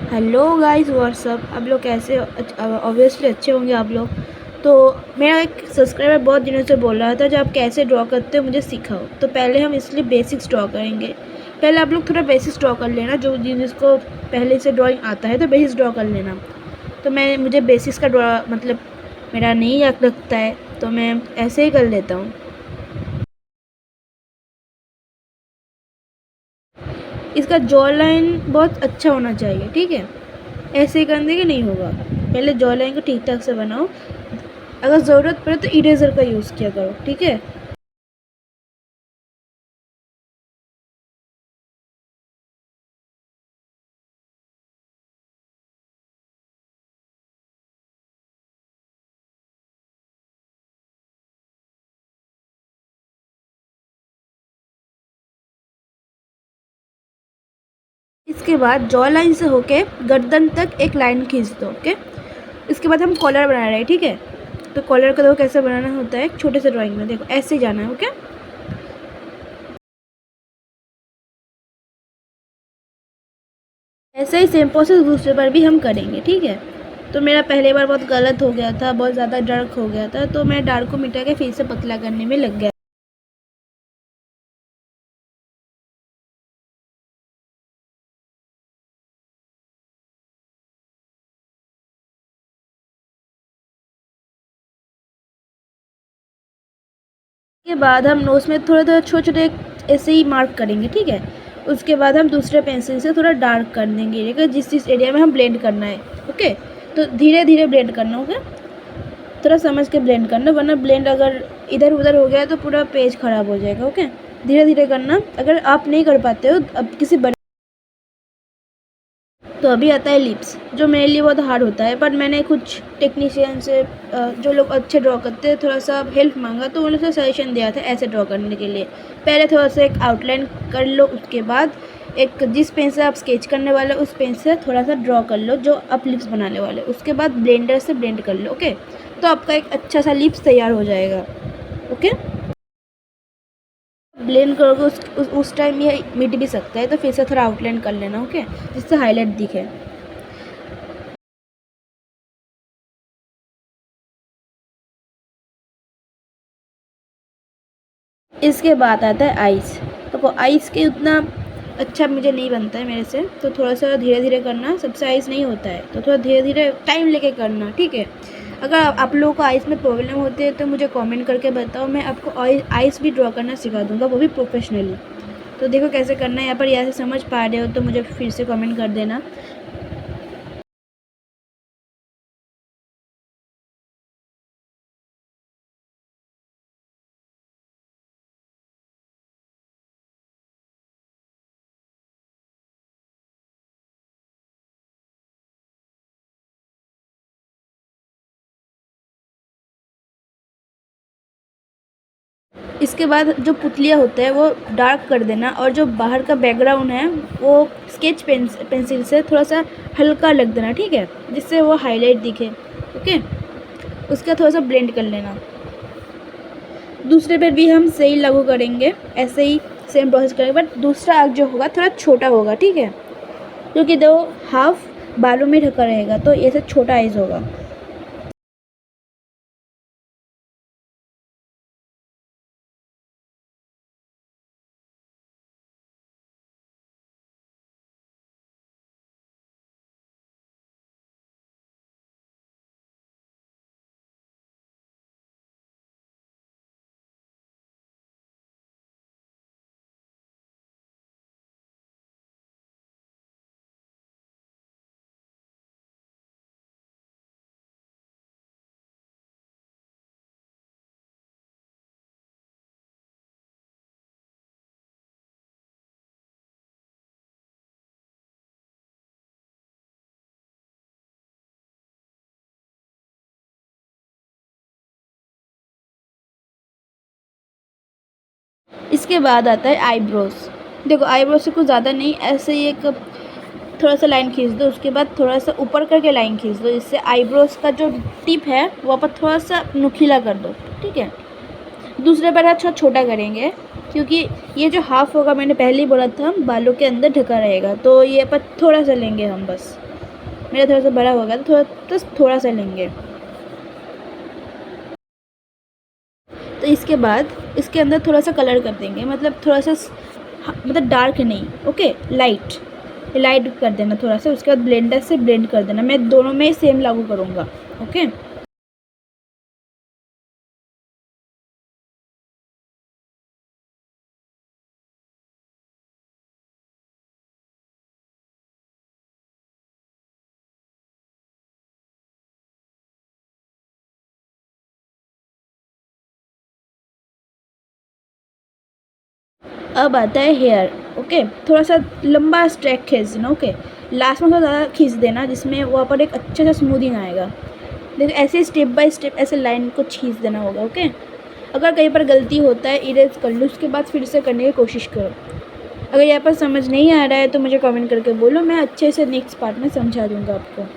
Hello guys, WhatsApp. आप लोग कैसे हो? ऑब्वियसली अच्छे होंगे आप लोग। तो मेरा एक सब्सक्राइबर बहुत दिनों से बोल रहा था, जो आप कैसे ड्रॉ करते हो मुझे सिखाओ। तो पहले हम इसलिए बेसिक्स ड्रॉ करेंगे। पहले आप लोग थोड़ा बेसिक्स ड्रॉ कर लेना, जो जिसको पहले से ड्राइंग आता है तो बेसिक्स ड्रॉ कर लेना। तो मुझे बेसिक्स का ड्रॉ मतलब मेरा नहीं याद लगता है, तो मैं ऐसे ही कर लेता हूँ। इसका जॉ लाइन बहुत अच्छा होना चाहिए, ठीक है। ऐसे ही करने के नहीं होगा। पहले जॉ लाइन को ठीक ठाक से बनाओ। अगर ज़रूरत पड़े तो इरेज़र का यूज़ किया करो, ठीक है। इसके बाद जॉ लाइन से होके गर्दन तक एक लाइन खींच दो, ओके। इसके बाद हम कॉलर बना रहे हैं, ठीक है। तो कॉलर का देखो कैसे बनाना होता है, एक छोटे से ड्राइंग में देखो ऐसे ही जाना है, ओके। ऐसे ही सेम प्रोसेस दूसरे बार भी हम करेंगे, ठीक है। तो मेरा पहले बार बहुत गलत हो गया था, बहुत ज़्यादा डार्क हो गया था, तो मैं डार्क को मिटा के फिर से पतला करने में लग गया। के बाद हम नोज़ में थोड़े थोड़े छोटे छोटे ऐसे ही मार्क करेंगे, ठीक है। उसके बाद हम दूसरे पेंसिल से थोड़ा डार्क कर देंगे, ठीक है, जिस जिस एरिया में हम ब्लेंड करना है, ओके। तो धीरे धीरे ब्लेंड करना, ओके। थोड़ा समझ के ब्लेंड करना, वरना ब्लेंड अगर इधर उधर हो गया तो पूरा पेज ख़राब हो जाएगा, ओके। धीरे धीरे करना। अगर आप नहीं कर पाते हो अब किसी बड़े, तो अभी आता है लिप्स, जो मेरे लिए बहुत हार्ड होता है। बट मैंने कुछ टेक्नीशियन से, जो लोग अच्छे ड्रॉ करते हैं, थोड़ा सा हेल्प मांगा, तो उन्होंने सजेशन दिया था ऐसे ड्रॉ करने के लिए। पहले थोड़ा सा एक आउटलाइन कर लो, उसके बाद एक जिस पेन से आप स्केच करने वाले उस पेन से थोड़ा सा ड्रॉ कर लो जो आप लिप्स बनाने वाले, उसके बाद ब्लेंडर से ब्लेंड कर लो, ओके। तो आपका एक अच्छा सा लिप्स तैयार हो जाएगा, ओके। ब्लेंड करोगे उस टाइम ये मिट भी सकता है, तो फिर से थोड़ा आउटलाइन कर लेना, ओके, जिससे हाईलाइट दिखे। इसके बाद आता है आइस। तो आइस के उतना अच्छा मुझे नहीं बनता है मेरे से, तो थोड़ा सा धीरे धीरे करना, सबसे आइस नहीं होता है, तो थोड़ा धीरे धीरे टाइम लेके करना, ठीक है। अगर आप लोगों को आइस में प्रॉब्लम होती है तो मुझे कमेंट करके बताओ, मैं आपको आइस भी ड्रॉ करना सिखा दूँगा, वो भी प्रोफेशनली। तो देखो कैसे करना है यहाँ पर, यहाँ से समझ पा रहे हो तो मुझे फिर से कमेंट कर देना। इसके बाद जो पुतलियाँ होते हैं वो डार्क कर देना, और जो बाहर का बैकग्राउंड है वो स्केच पेंसिल से थोड़ा सा हल्का लग देना, ठीक है, जिससे वो हाईलाइट दिखे, ओके। उसका थोड़ा सा ब्लेंड कर लेना। दूसरे पर भी हम सही लागू करेंगे, ऐसे ही सेम प्रोसेस करेंगे, बट दूसरा आग जो होगा थोड़ा छोटा होगा, ठीक है, क्योंकि दो हाफ बालों में ढका रहेगा, तो ऐसे छोटा आइज होगा। इसके बाद आता है आईब्रोज। देखो आईब्रोज से कुछ ज़्यादा नहीं, ऐसे ही एक थोड़ा सा लाइन खींच दो, उसके बाद थोड़ा सा ऊपर करके लाइन खींच दो, जिससे आईब्रोज का जो टिप है वहाँ पर थोड़ा सा नुकीला कर दो, ठीक है। दूसरे बार अच्छा छोटा करेंगे, क्योंकि ये जो हाफ होगा मैंने पहले ही बोला था, हम बालों के अंदर ढका रहेगा, तो ये पर थोड़ा सा लेंगे हम बस, मेरा थोड़ा सा बड़ा हो गया तो थोड़ा सा लेंगे। तो इसके बाद इसके अंदर थोड़ा सा कलर कर देंगे, मतलब थोड़ा सा मतलब डार्क नहीं, ओके, लाइट कर देना थोड़ा सा। उसके बाद ब्लेंडर से ब्लेंड कर देना। मैं दोनों में सेम लागू करूँगा, ओके। अब आता है हेयर, ओके। थोड़ा सा लंबा स्ट्रैक खींच देना, ओके। लास्ट में थोड़ा ज़्यादा खींच देना जिसमें वहाँ पर एक अच्छा सा स्मूदिंग आएगा। देखो ऐसे स्टेप बाय स्टेप ऐसे लाइन को खींच देना होगा, ओके। अगर कहीं पर गलती होता है इरेज कर लो, उसके बाद फिर से करने की कोशिश करो। अगर यहाँ पर समझ नहीं आ रहा है तो मुझे कमेंट करके बोलो, मैं अच्छे से नेक्स्ट पार्ट में समझा दूँगा आपको।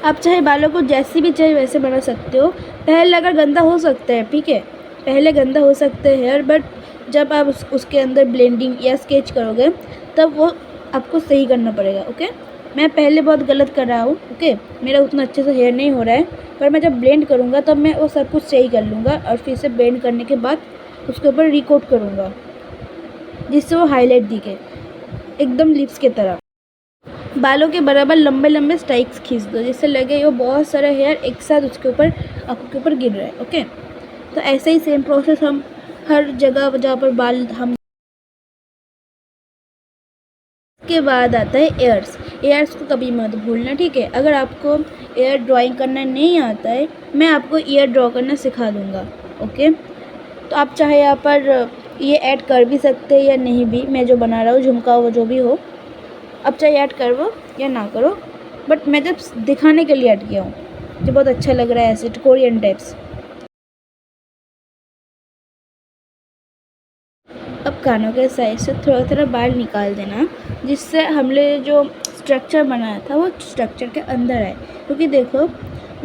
आप चाहे बालों को जैसी भी चाहे वैसे बना सकते हो। पहले अगर गंदा हो सकता है, ठीक है, पहले गंदा हो सकते हैं हेयर, बट जब आप उसके अंदर ब्लेंडिंग या स्केच करोगे तब वो आपको सही करना पड़ेगा, ओके। मैं पहले बहुत गलत कर रहा हूँ, ओके। मेरा उतना अच्छे से हेयर नहीं हो रहा है, पर मैं जब ब्लेंड करूँगा तब मैं वो सब कुछ सही कर लूँगा और फिर से ब्लेंड करने के बाद उसके ऊपर रिकोट करूँगा जिससे वो हाईलाइट दिखे एकदम लिप्स की तरह। बालों के बराबर लंबे लंबे स्ट्राइक्स खींच दो जिससे लगे वो बहुत सारा हेयर एक साथ उसके ऊपर आंखों के ऊपर गिर रहा है, ओके। तो ऐसे ही सेम प्रोसेस हम हर जगह जहाँ पर बाल हम। के बाद आता है एयर्स। एयर्स को कभी मत भूलना, ठीक है। अगर आपको एयर ड्राइंग करना नहीं आता है, मैं आपको ईयर ड्रॉ करना सिखा दूँगा, ओके। तो आप चाहे यहाँ पर ये ऐड कर भी सकते हैं या नहीं भी, मैं जो बना रहा हूँ झुमका वो जो भी हो, अब चाहे ऐड करो या ना करो, बट मैं जब दिखाने के लिए ऐड किया हूँ, जो बहुत अच्छा लग रहा है ऐसे कोरियन टाइप्स। अब कानों के साइड से थोड़ा थोड़ा बाल निकाल देना जिससे हमने जो स्ट्रक्चर बनाया था वो स्ट्रक्चर के अंदर आए। क्योंकि देखो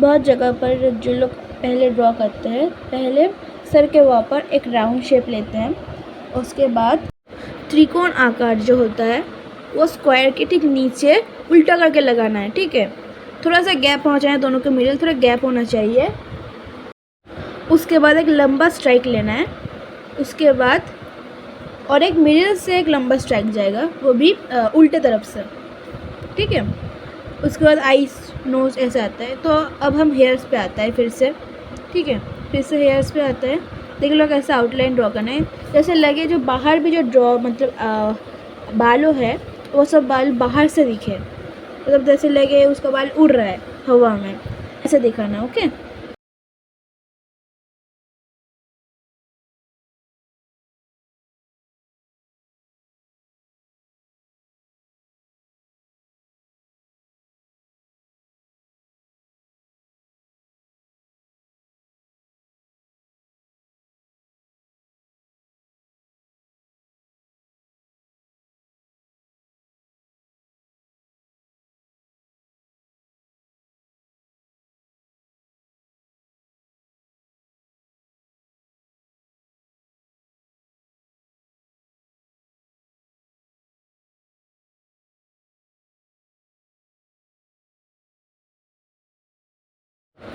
बहुत जगह पर जो लोग पहले ड्रॉ करते हैं, पहले सर के वहाँ पर एक राउंड शेप लेते हैं, उसके बाद त्रिकोण आकार जो होता है वो स्क्वायर के ठीक नीचे उल्टा करके लगाना है, ठीक है। थोड़ा सा गैप होना चाहिए, दोनों के मिडिल थोड़ा गैप होना चाहिए। उसके बाद एक लंबा स्ट्राइक लेना है, उसके बाद और एक मिडिल से एक लंबा स्ट्राइक जाएगा, वो भी उल्टे तरफ से, ठीक है। उसके बाद आईज नोज ऐसे आता है। तो अब हम हेयर्स पे आता है फिर से, ठीक है। फिर से हेयर्स पे आता है। देख लो कैसे आउटलाइन ड्रॉ करना है, जैसे लगे जो बाहर भी जो ड्रॉ मतलब बालों है वो सब बाल बाहर से दिखे, मतलब जैसे लगे उसका बाल उड़ रहा है हवा में, ऐसे दिखाना, ओके।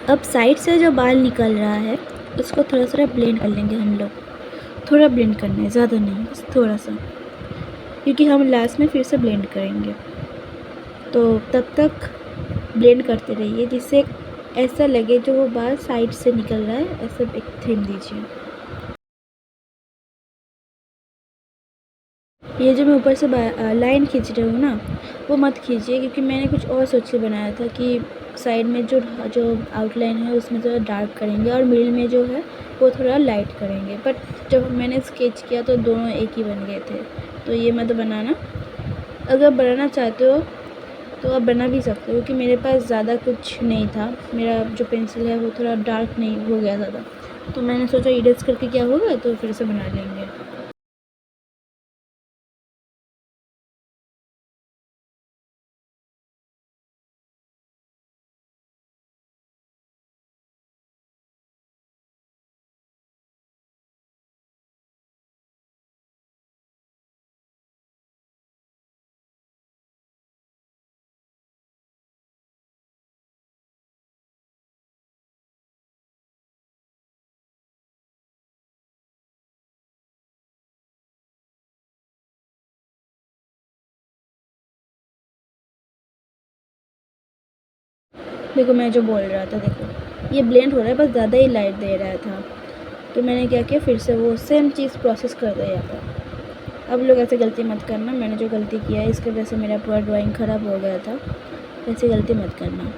अब साइड से जो बाल निकल रहा है उसको थोड़ा थोड़ा ब्लेंड कर लेंगे हम लोग। थोड़ा ब्लेंड करना है, ज़्यादा नहीं, बस थोड़ा सा, क्योंकि हम लास्ट में फिर से ब्लेंड करेंगे। तो तब तक ब्लेंड करते रहिए जिससे ऐसा लगे जो वो बाल साइड से निकल रहा है, ऐसा एक थीम दीजिए। ये जो मैं ऊपर से लाइन खींच रही हूँ ना, वो मत खींचिए, क्योंकि मैंने कुछ और सोच के बनाया था कि साइड में जो जो आउटलाइन है उसमें थोड़ा डार्क करेंगे और मिडिल में जो है वो थोड़ा लाइट करेंगे। बट जब मैंने स्केच किया तो दोनों एक ही बन गए थे। तो ये मत बनाना। अगर बनाना चाहते हो तो आप बना भी सकते हो, क्योंकि मेरे पास ज़्यादा कुछ नहीं था। मेरा जो पेंसिल है वो थोड़ा डार्क नहीं हो गया ज़्यादा, तो मैंने सोचा इरेज करके क्या होगा, तो फिर से बना लेंगे। देखो मैं जो बोल रहा था, देखो ये ब्लेंड हो रहा है, बस ज़्यादा ही लाइट दे रहा था, तो मैंने क्या किया, फिर से वो सेम चीज़ प्रोसेस कर दिया यहाँ पर। अब लोग ऐसे गलती मत करना, मैंने जो गलती किया है इसकी वजह से मेरा पूरा ड्राइंग ख़राब हो गया था, ऐसी गलती मत करना।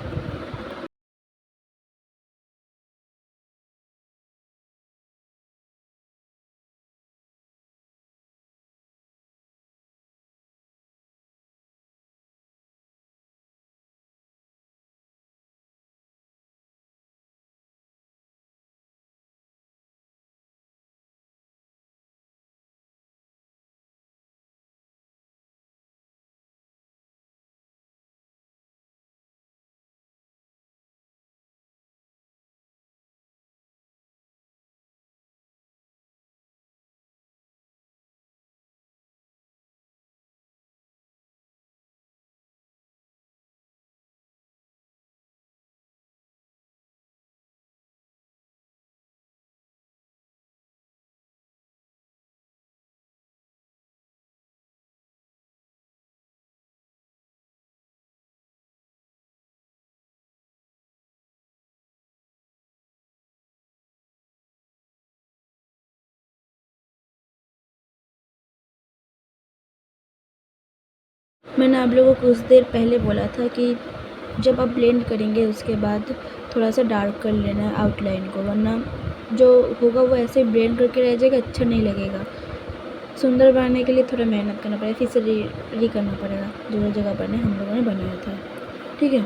मैंने आप लोगों को कुछ देर पहले बोला था कि जब आप ब्लेंड करेंगे उसके बाद थोड़ा सा डार्क कर लेना है आउटलाइन को, वरना जो होगा वो ऐसे ही ब्लेंड करके रह जाएगा, अच्छा नहीं लगेगा। सुंदर बनाने के लिए थोड़ा मेहनत करना पड़ेगा, फिर से री करना पड़ेगा जो जगह बने हम लोगों ने बनाया था, ठीक है।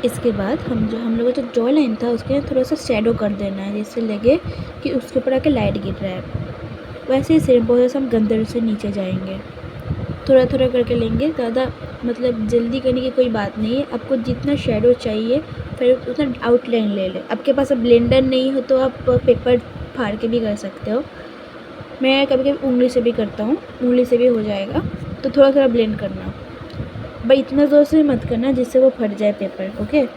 इसके बाद हम लोगों का जो जॉ लाइन था उसके थोड़ा सा शेडो कर देना है, जिससे लगे कि उसके ऊपर आके लाइट गिर रहा है। वैसे ही सेम प्रोसेस हम गंदर से नीचे जाएंगे, थोड़ा थोड़ा करके लेंगे, ज़्यादा मतलब जल्दी करने की कोई बात नहीं है। आपको जितना शेडो चाहिए फिर उतना आउटलाइन ले लें। आपके पास अब ब्लेंडर नहीं हो तो आप पेपर फाड़ के भी कर सकते हो, मैं कभी कभी उंगली से भी करता हूँ, उंगली से भी हो जाएगा। तो थोड़ा थोड़ा ब्लेंड करना, भाई इतना ज़ोर से मत करना जिससे वो फट जाए पेपर, ओके।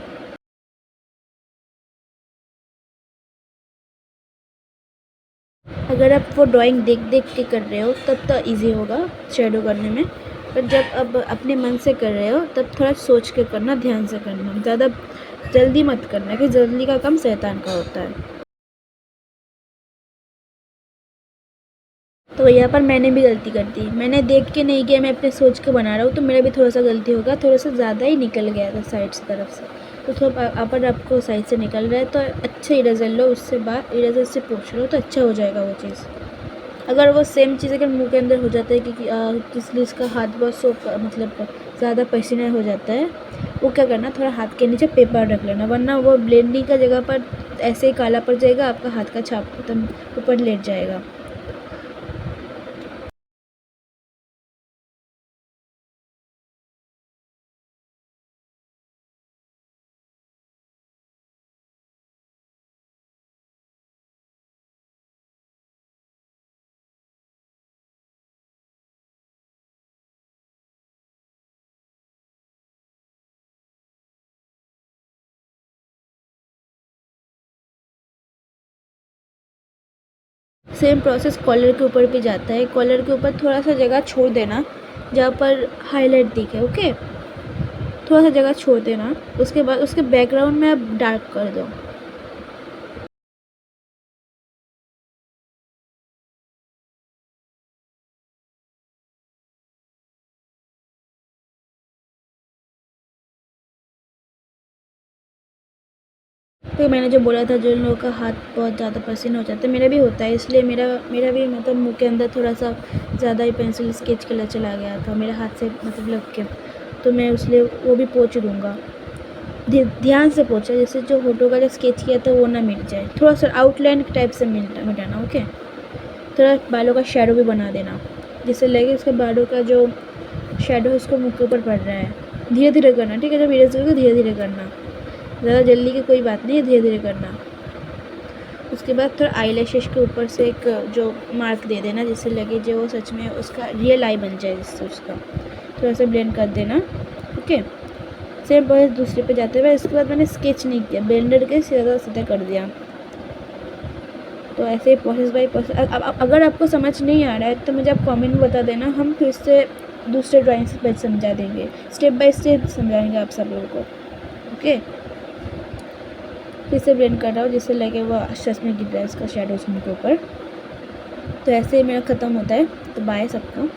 अगर आप वो ड्राइंग देख देख के कर रहे हो तब तो इजी होगा शेडो करने में, पर जब अब अपने मन से कर रहे हो तब थोड़ा सोच के करना, ध्यान से करना, ज़्यादा जल्दी मत करना कि जल्दी का काम शैतान का होता है। तो यहाँ पर मैंने भी गलती कर दी, मैंने देख के नहीं किया, मैं अपने सोच के बना रहा हूँ, तो मेरा भी थोड़ा सा गलती होगा, थोड़ा सा ज़्यादा ही निकल गया था साइड से तरफ से। तो थोड़ा अगर आपको साइड से निकल रहा है तो अच्छे इरेजर लो, उससे बात इरेजर से पूछ लो तो अच्छा हो जाएगा वो चीज़। अगर वो सेम चीज़ अगर मुंह के अंदर हो जाता है कि इसलिए इसका हाथ बहुत सोप मतलब ज़्यादा पसीना हो जाता है, वो क्या करना, थोड़ा हाथ के नीचे पेपर रख लेना, वरना वो ब्लेंडिंग का जगह पर ऐसे ही काला पड़ जाएगा, आपका हाथ का छाप एकदम ऊपर लेट जाएगा। सेम प्रोसेस कॉलर के ऊपर भी जाता है, कॉलर के ऊपर थोड़ा सा जगह छोड़ देना जहाँ पर हाईलाइट दिखे, ओके, थोड़ा सा जगह छोड़ देना। उसके बाद उसके बैकग्राउंड में आप डार्क कर दो। तो मैंने जो बोला था, जो लोगों का हाथ बहुत ज़्यादा पसीना हो जाता है, मेरा भी होता है, इसलिए मेरा मेरा भी मतलब मुंह के अंदर थोड़ा सा ज़्यादा ही पेंसिल स्केच कलर चला गया था मेरे हाथ से मतलब लग के, तो मैं इसलिए वो भी पोंछ दूँगा। ध्यान से पोंछा, जैसे जो होठों का जो स्केच किया था वो ना मिट जाए, थोड़ा सा आउटलाइन टाइप से मिटाना, ओके। थोड़ा बालों का शेडो भी बना देना, जिससे लगे उसके बालों का जो शेडो है उसको मुँह के ऊपर पड़ रहा है। धीरे धीरे करना, ठीक है, जब इरेज करोगे धीरे धीरे करना, ज़्यादा जल्दी की कोई बात नहीं है, धीरे धीरे करना। उसके बाद थोड़ा आई लैशेस के ऊपर से एक जो मार्क दे देना, जिससे लगे जो वो सच में उसका रियल आई बन जाए, जिससे उसका थोड़ा सा ब्लेंड कर देना, ओके। सेम प्रोसेस दूसरे पे जाते हुए, इसके बाद मैंने स्केच नहीं किया, ब्लेंडर के सीधा सीधा कर दिया। तो ऐसे प्रोसेस बाई प्रोसेस। अगर आपको समझ नहीं आ रहा है तो मुझे आप कमेंट में बता देना, हम फिर से दूसरे ड्राइंग से समझा देंगे, स्टेप बाय स्टेप समझाएंगे आप सब लोगों को। ओके, फिर से ब्लेंड कर रहा हूँ जिससे लगे वो सच में गिर रहा है उसका शेडोज उनके ऊपर। तो ऐसे ही मेरा ख़त्म होता है। तो बाय सबको।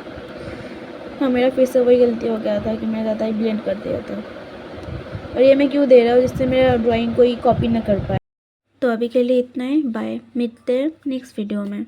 हाँ, मेरा फिर से वही गलती हो गया था कि मैं ज़्यादा ही ब्लेंड कर दिया था, और ये मैं क्यों दे रहा हूँ, जिससे मेरा ड्राइंग कोई कॉपी ना कर पाए। तो अभी के लिए इतना ही, बाय, मिलते हैं नेक्स्ट वीडियो में।